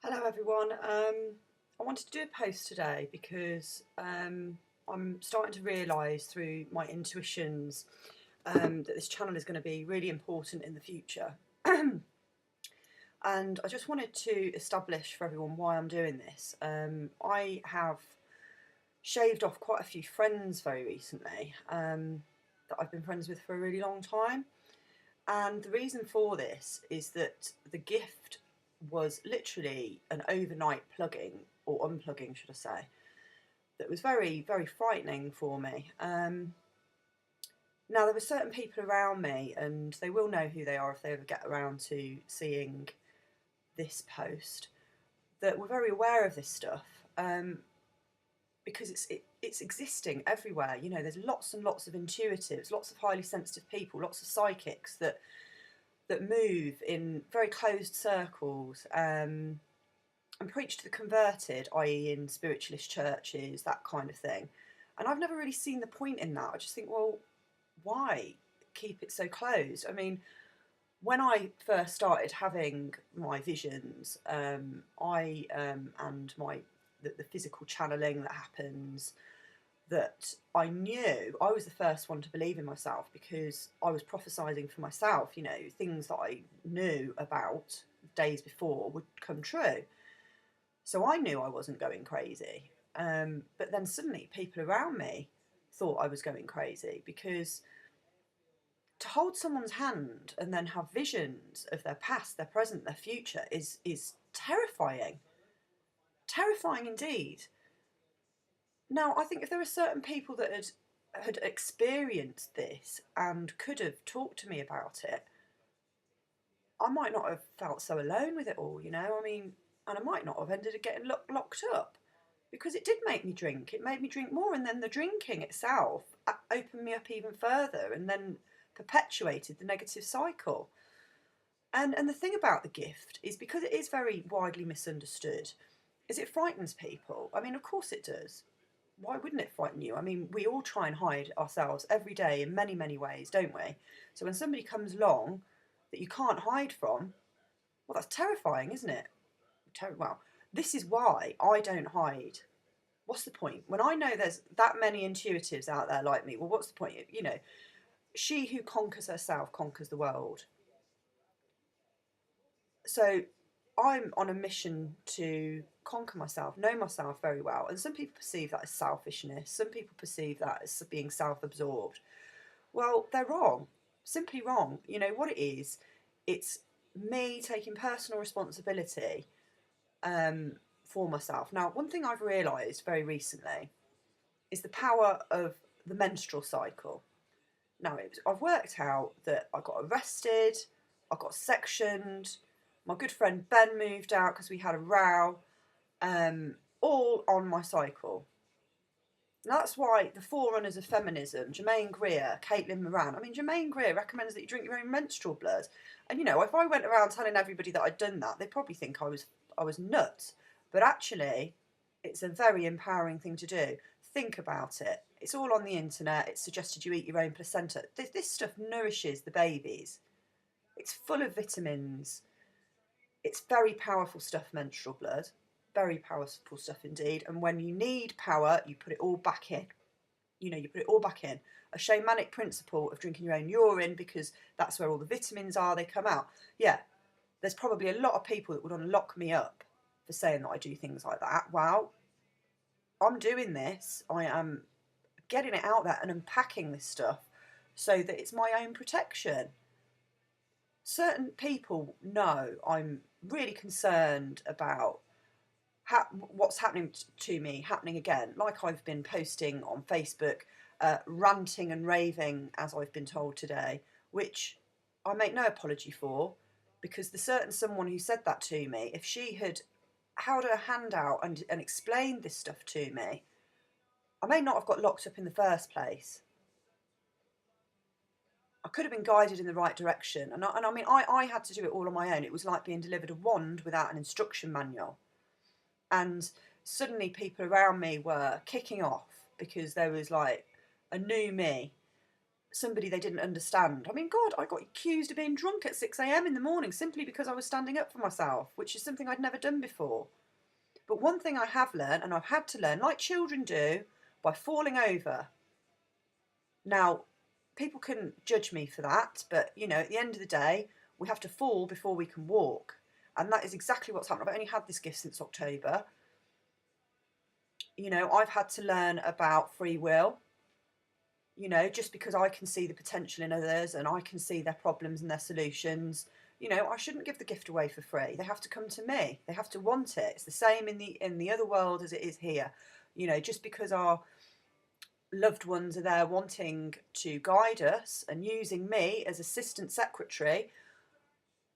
Hello everyone. I wanted to do a post today because I'm starting to realise through my intuitions that this channel is going to be really important in the future. And I just wanted to establish for everyone why I'm doing this. I have shaved off quite a few friends very recently that I've been friends with for a really long time. And the reason for this is that the gift was literally an overnight plugging, or unplugging, should I say, that was very, very frightening for me. Now, there were certain people around me, and they will know who they are if they ever get around to seeing this post, that were very aware of this stuff because it's existing everywhere. You know, there's lots and lots of intuitives, lots of highly sensitive people, lots of psychics that move in very closed circles and preach to the converted, i.e., in spiritualist churches, that kind of thing. And I've never really seen the point in that. I just think, well, why keep it so closed? I mean, when I first started having my visions, and the physical channeling that happens, that I knew I was the first one to believe in myself because I was prophesying for myself, you know, things that I knew about days before would come true. So I knew I wasn't going crazy. But then suddenly people around me thought I was going crazy because to hold someone's hand and then have visions of their past, their present, their future is terrifying. Terrifying indeed. Now, I think if there were certain people that had experienced this and could have talked to me about it, I might not have felt so alone with it all, you know? I mean, and I might not have ended up getting locked up because it did make me drink. It made me drink more, and then the drinking itself opened me up even further and then perpetuated the negative cycle. And the thing about the gift is because it is very widely misunderstood, is it frightens people. I mean, of course it does. Why wouldn't it frighten you? I mean, we all try and hide ourselves every day in many, many ways, don't we? So when somebody comes along that you can't hide from, well, that's terrifying, isn't it? Well, this is why I don't hide. What's the point? When I know there's that many intuitives out there like me, well, what's the point? You know, she who conquers herself conquers the world. So I'm on a mission to conquer myself, know myself very well. And some people perceive that as selfishness, some people perceive that as being self absorbed. Well, they're wrong, simply wrong. You know what it is? It's me taking personal responsibility for myself. Now, one thing I've realised very recently is the power of the menstrual cycle. Now, I've worked out that I got arrested, I got sectioned, my good friend Ben moved out because we had a row, all on my cycle. Now that's why the forerunners of feminism, Germaine Greer, Caitlin Moran, I mean, Germaine Greer recommends that you drink your own menstrual blood. And, you know, if I went around telling everybody that I'd done that, they'd probably think I was nuts. But actually, it's a very empowering thing to do. Think about it. It's all on the internet. It's suggested you eat your own placenta. This stuff nourishes the babies. It's full of vitamins. It's very powerful stuff, menstrual blood. Very powerful stuff indeed. And when you need power, you put it all back in. You know, you put it all back in. A shamanic principle of drinking your own urine because that's where all the vitamins are, they come out. Yeah, there's probably a lot of people that would want to lock me up for saying that I do things like that. Well, I'm doing this. I am getting it out there and unpacking this stuff so that it's my own protection. Certain people know I'm really concerned about what's happening to me happening again. Like I've been posting on Facebook, ranting and raving, as I've been told today, which I make no apology for, because the certain someone who said that to me, if she had held her hand out and explained this stuff to me, I may not have got locked up in the first place. I could have been guided in the right direction. I mean, I had to do it all on my own. It was like being delivered a wand without an instruction manual. And suddenly people around me were kicking off because there was like a new me. somebody they didn't understand. I mean, God, I got accused of being drunk at 6 a.m. in the morning simply because I was standing up for myself, which is something I'd never done before. But one thing I have learned, and I've had to learn, like children do, by falling over. Now, people can judge me for that, but, you know, at the end of the day, we have to fall before we can walk. And that is exactly what's happened. I've only had this gift since October. You know, I've had to learn about free will. You know, just because I can see the potential in others and I can see their problems and their solutions, you know, I shouldn't give the gift away for free. They have to come to me. They have to want it. It's the same in the other world as it is here. You know, just because our loved ones are there wanting to guide us and using me as assistant secretary,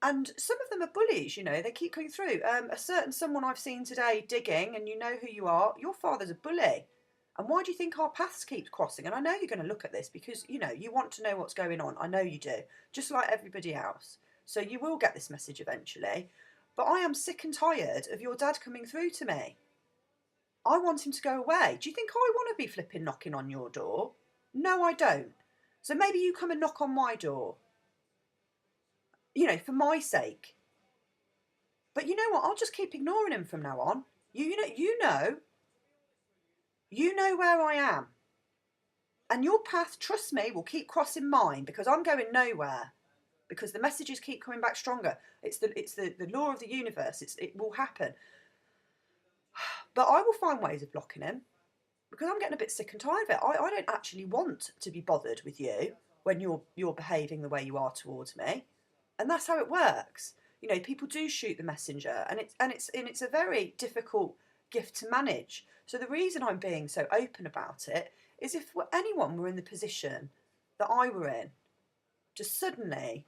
and some of them are bullies, you know, they keep coming through. A certain someone I've seen today digging, and you know who you are, your father's a bully. And why do you think our paths keep crossing? And I know you're going to look at this because, you know, you want to know what's going on. I know you do, just like everybody else. So you will get this message eventually. But I am sick and tired of your dad coming through to me. I want him to go away. Do you think I want to be flipping knocking on your door? No, I don't. So maybe you come and knock on my door. You know, for my sake. But you know what? I'll just keep ignoring him from now on. You know where I am. And your path, trust me, will keep crossing mine because I'm going nowhere. Because the messages keep coming back stronger. It's the law of the universe. It will happen. But I will find ways of blocking him because I'm getting a bit sick and tired of it. I don't actually want to be bothered with you when you're behaving the way you are towards me. And that's how it works. You know, people do shoot the messenger, and it's a very difficult gift to manage. So the reason I'm being so open about it is if anyone were in the position that I were in, to suddenly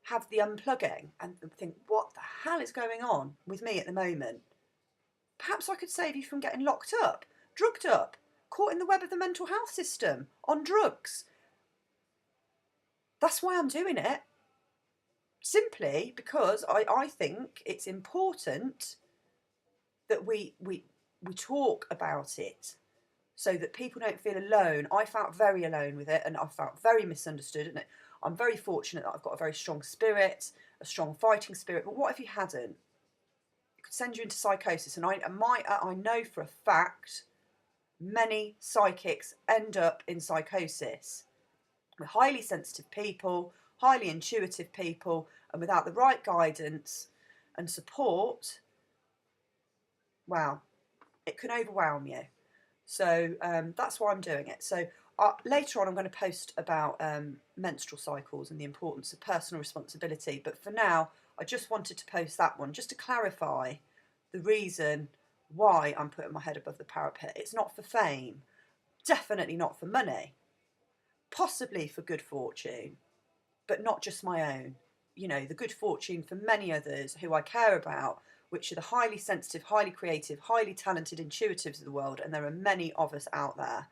have the unplugging and think, what the hell is going on with me at the moment? Perhaps I could save you from getting locked up, drugged up, caught in the web of the mental health system, on drugs. That's why I'm doing it. Simply because I think it's important that we talk about it so that people don't feel alone. I felt very alone with it, and I felt very misunderstood. And I'm very fortunate that I've got a very strong spirit, a strong fighting spirit. But what if you hadn't? It could send you into psychosis. And I know for a fact many psychics end up in psychosis. We're highly sensitive people, highly intuitive people, and without the right guidance and support, wow, it can overwhelm you. So that's why I'm doing it. So later on I'm going to post about menstrual cycles and the importance of personal responsibility. But for now, I just wanted to post that one just to clarify the reason why I'm putting my head above the parapet. It's not for fame, definitely not for money, possibly for good fortune, but not just my own. You know, the good fortune for many others who I care about, which are the highly sensitive, highly creative, highly talented intuitives of the world, and there are many of us out there.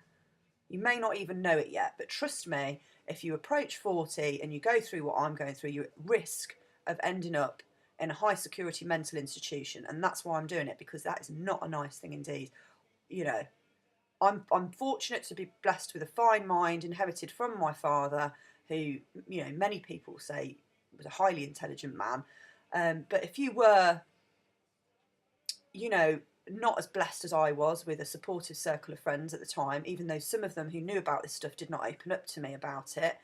You may not even know it yet, but trust me, if you approach 40 and you go through what I'm going through, you're at risk of ending up in a high security mental institution, and that's why I'm doing it, because that is not a nice thing indeed. You know, I'm fortunate to be blessed with a fine mind inherited from my father, who, you know, many people say was a highly intelligent man. But if you were, you know, not as blessed as I was with a supportive circle of friends at the time, even though some of them who knew about this stuff did not open up to me about it,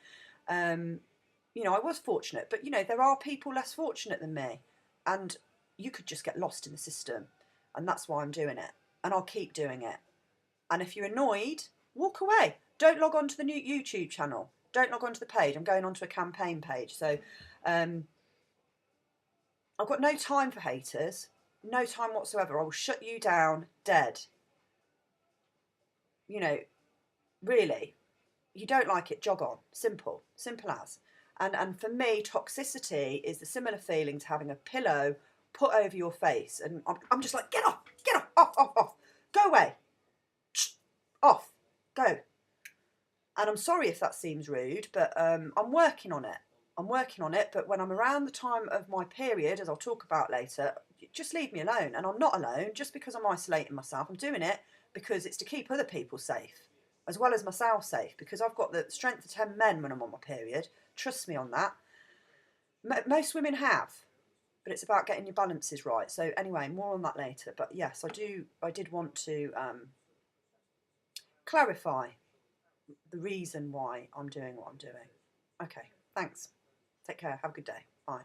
you know, I was fortunate. But, you know, there are people less fortunate than me, and you could just get lost in the system. And that's why I'm doing it. And I'll keep doing it. And if you're annoyed, walk away. Don't log on to the new YouTube channel. Don't log on to the page. I'm going on to a campaign page. So I've got no time for haters. No time whatsoever. I will shut you down dead. You know, really. You don't like it, jog on. Simple. Simple as. And for me, toxicity is the similar feeling to having a pillow put over your face. And I'm just like, get off, off. Go away. Off. Go. And I'm sorry if that seems rude, but I'm working on it. But when I'm around the time of my period, as I'll talk about later, just leave me alone. And I'm not alone just because I'm isolating myself. I'm doing it because it's to keep other people safe. as well as myself safe, because I've got the strength of 10 men when I'm on my period. Trust me on that. Most women have, but it's about getting your balances right. So anyway, more on that later. But yes, I did want to clarify the reason why I'm doing what I'm doing. Okay, thanks. Take care. Have a good day. Bye.